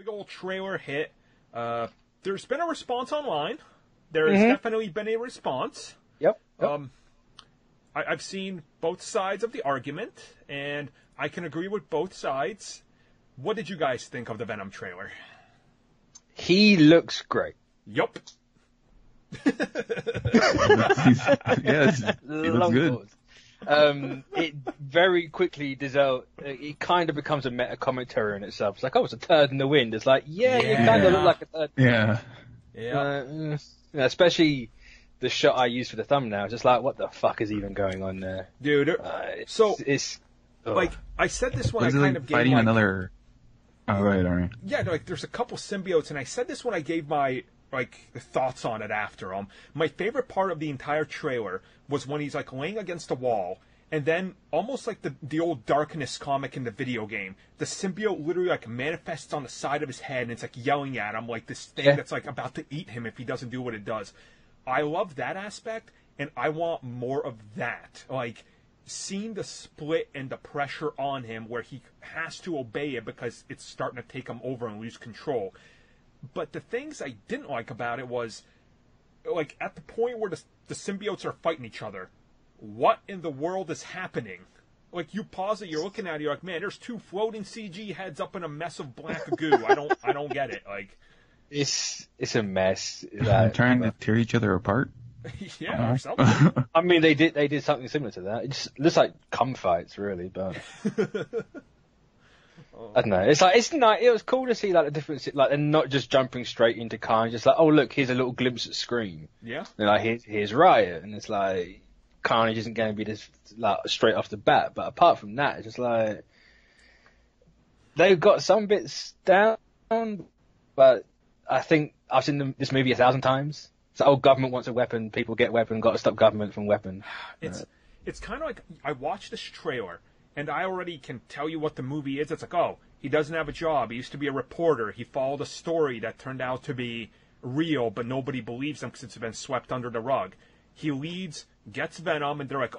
big old trailer hit. There's been a response online. There has definitely been a response. Yep. I've seen both sides of the argument, and I can agree with both sides. What did you guys think of the Venom trailer? He looks great. Yup. Yes, he looks good. It very quickly it kind of becomes a meta commentary in itself. It's like, oh, it's a turd in the wind. It's like, you kind of look like a turd. Yeah. Especially the shot I used for the thumbnail. It's just like, what the fuck is even going on there? Dude, I said this when I kind of gave fighting another... Oh, go ahead, Arnie. Yeah, there's a couple symbiotes, and I said this when I gave my thoughts on it after. My favorite part of the entire trailer was when he's laying against a wall, and then almost like the old Darkness comic in the video game, the symbiote literally manifests on the side of his head, and it's yelling at him like this thing that's about to eat him if he doesn't do what it does. I love that aspect, and I want more of that. Seeing the split and the pressure on him where he has to obey it because it's starting to take him over and lose control. But the things I didn't like about it was, at the point where the symbiotes are fighting each other, what in the world is happening? You pause it, you're looking at it, you're like, man, there's two floating CG heads up in a mess of black goo. I don't get it. It's a mess. They're trying to tear each other apart. Yeah, or something. I mean, they did something similar to that. It just looks like cum fights, really, but I don't know. It's nice. It was cool to see the difference. They're not just jumping straight into Carnage. Just oh look, here's a little glimpse at Scream. Yeah. And here's Riot, and it's Carnage isn't going to be this straight off the bat. But apart from that, it's just they've got some bits down, but I think I've seen this movie 1,000 times. So, government wants a weapon, people get weapon, got to stop government from weapon. It's kind of like, I watched this trailer, and I already can tell you what the movie is. It's he doesn't have a job, he used to be a reporter, he followed a story that turned out to be real, but nobody believes him because it's been swept under the rug. He leads, gets Venom, and they're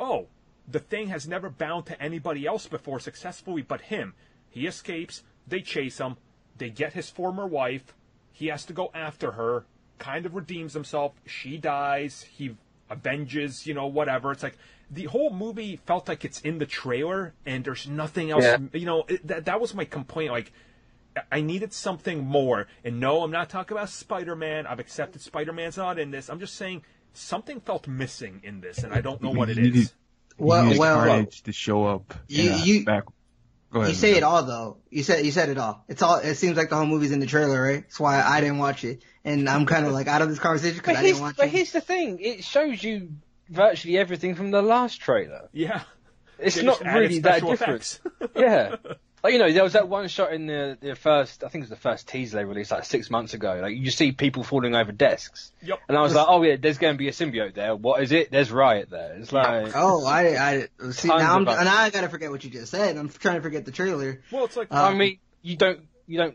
the thing has never bound to anybody else before successfully but him. He escapes, they chase him, they get his former wife, he has to go after her, kind of redeems himself, she dies, he avenges, whatever. It's the whole movie felt like it's in the trailer and there's nothing else. Yeah. That was my complaint. I needed something more. And no, I'm not talking about Spider-Man. I've accepted Spider-Man's not in this. I'm just saying something felt missing in this, and I don't know what it is. Carnage to show up. Back. Go ahead, you say it all though. You said it all. It seems like the whole movie's in the trailer, right? That's why I didn't watch it, and I'm kind of out of this conversation because I didn't watch it. But here's the thing: it shows you virtually everything from the last trailer. Yeah, it's not really that different. Yeah, there was that one shot in the first, I think it was the first teaser they released 6 months ago. You see people falling over desks. Yep. And I was oh yeah, there's going to be a symbiote there. What is it? There's Riot there. It's I see now. Now I gotta forget what you just said. I'm trying to forget the trailer. Well, it's I mean, you don't.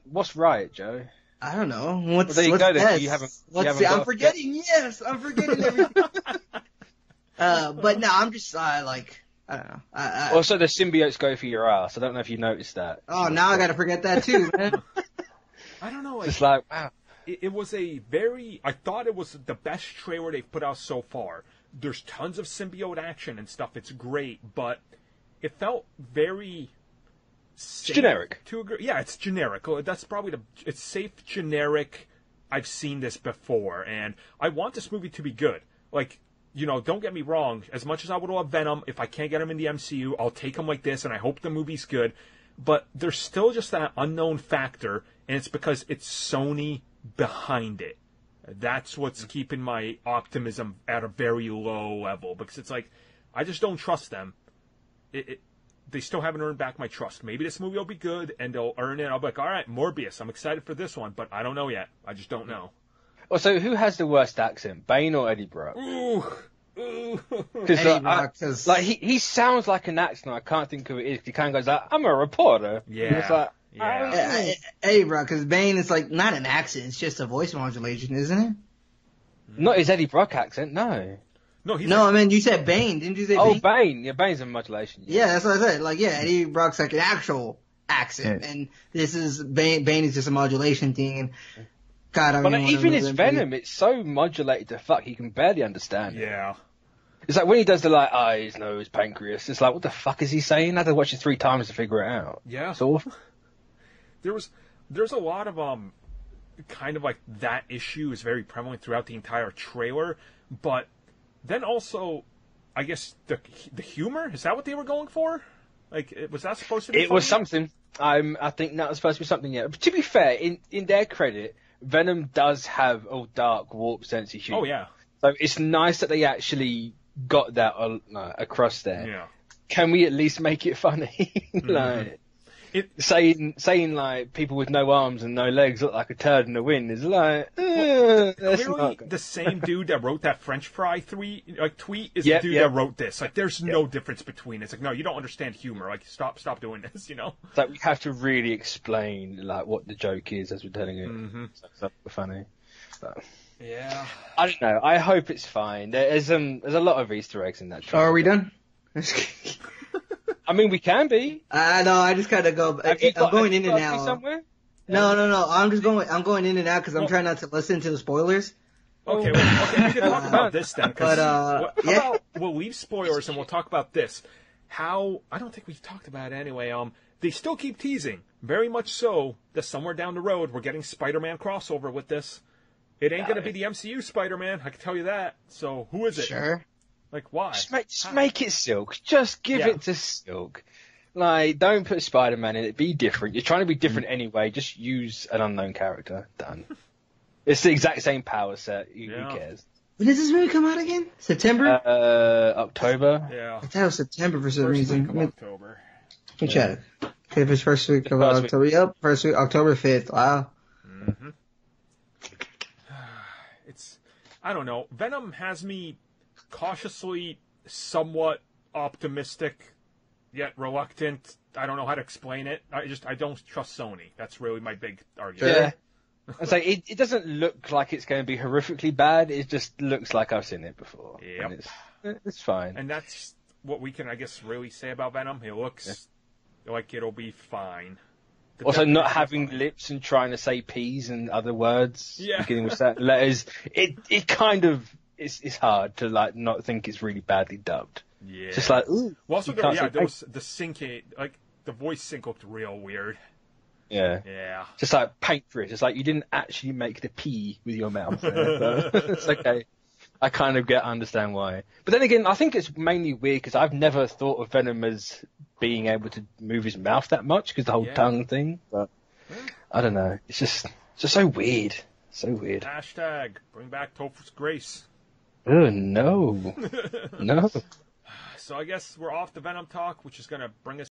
What's Riot, Joe? I don't know. What's there you go. Then you haven't. I'm forgetting. Yes, I'm forgetting everything. But no, I'm just I don't know. Also, the symbiotes go for your ass. I don't know if you noticed that. Oh, now I gotta forget that too, man. I don't know. It's wow. It was I thought it was the best trailer they've put out so far. There's tons of symbiote action and stuff. It's great, but it felt very safe. It's generic. Yeah, it's generic. That's probably it's safe, generic. I've seen this before, and I want this movie to be good. Don't get me wrong, as much as I would love Venom, if I can't get him in the MCU, I'll take him like this, and I hope the movie's good. But there's still just that unknown factor, and it's because it's Sony behind it. That's what's keeping my optimism at a very low level, because it's I just don't trust them. They still haven't earned back my trust. Maybe this movie will be good, and they'll earn it. I'll be all right, Morbius, I'm excited for this one, but I don't know yet. I just don't know. Well, so who has the worst accent, Bane or Eddie Brock? Ooh. Because he sounds like an accent. I can't think who it is. He kind of goes I'm a reporter. Yeah. Eddie Brock, because Bane is not an accent. It's just a voice modulation, isn't it? Not his Eddie Brock accent. No. No, I mean you said Bane. Didn't you say Bane? Oh, Bane. Yeah, Bane's a modulation. Yeah, that's what I said. Eddie Brock's an actual accent. Yeah. And this is Bane is just a modulation thing. And God, I but even his Venom, it's so modulated to fuck, he can barely understand it. Yeah. It's like when he does the like eyes, nose, pancreas, it's like, what the fuck is he saying? I had to watch it 3 times to figure it out. Yeah. Sort of. There's a lot of kind of like that issue is very prevalent throughout the entire trailer, but then also I guess the humor, is that what they were going for? Like, was that supposed to be? It was something. I think that was supposed to be something. Yeah. But to be fair, in their credit, Venom does have a dark, warped sense of humor. Oh yeah. So it's nice that they actually got that across there. Yeah. Can we at least make it funny? Like saying like people with no arms and no legs look like a turd in the wind is like clearly the same dude that wrote that French fry tweet is the dude that wrote this. Like, there's no difference between it. It's like, no, you don't understand humor. Like, stop doing this. You know. Like, we have to really explain like what the joke is as we're telling it. Mm-hmm. So funny. So. Yeah. I don't know. I hope it's fine. There's a lot of Easter eggs in that trailer. Are we done? I mean, we can be. No, I just gotta go. I'm going in and out. Somewhere? No. I'm going in and out because I'm trying not to listen to the spoilers. Okay, we can talk about this then. We'll leave spoilers and we'll talk about this. I don't think we've talked about it anyway. They still keep teasing, very much so, that somewhere down the road we're getting Spider-Man crossover with this. It ain't gonna be the MCU Spider-Man, I can tell you that. So who is it? Sure. Like, why? Just make it Silk. Just give it to Silk. Like, don't put Spider-Man in it. Be different. You're trying to be different anyway. Just use an unknown character. Done. It's the exact same power set. Who cares? When does this movie come out again? September? October. Yeah. I thought it was September for some reason. Week of October. Let me check. Okay, if it's first week of October. Yep, first week, October 5th. Wow. Mm-hmm. I don't know. Venom has me cautiously, somewhat optimistic, yet reluctant. I don't know how to explain it. I don't trust Sony. That's really my big argument. Yeah. It's like, it doesn't look like it's going to be horrifically bad. It just looks like I've seen it before. Yep. And it's fine. And that's what we can, I guess, really say about Venom. It looks like it'll be fine. Also, not having lips and trying to say P's and other words, beginning with certain letters, it kind of it's hard to like not think it's really badly dubbed. Yeah, just like ooh. Well, also, there was the syncing, like the voice sync looked real weird. Yeah. Just like pancreas. It's like you didn't actually make the P with your mouth. It's okay. I kind of understand why. But then again, I think it's mainly weird because I've never thought of Venom as being able to move his mouth that much because the whole tongue thing. But I don't know. It's just so weird. So weird. Hashtag bring back Topher's Grace. Oh, no. No. So I guess we're off the Venom talk, which is going to bring us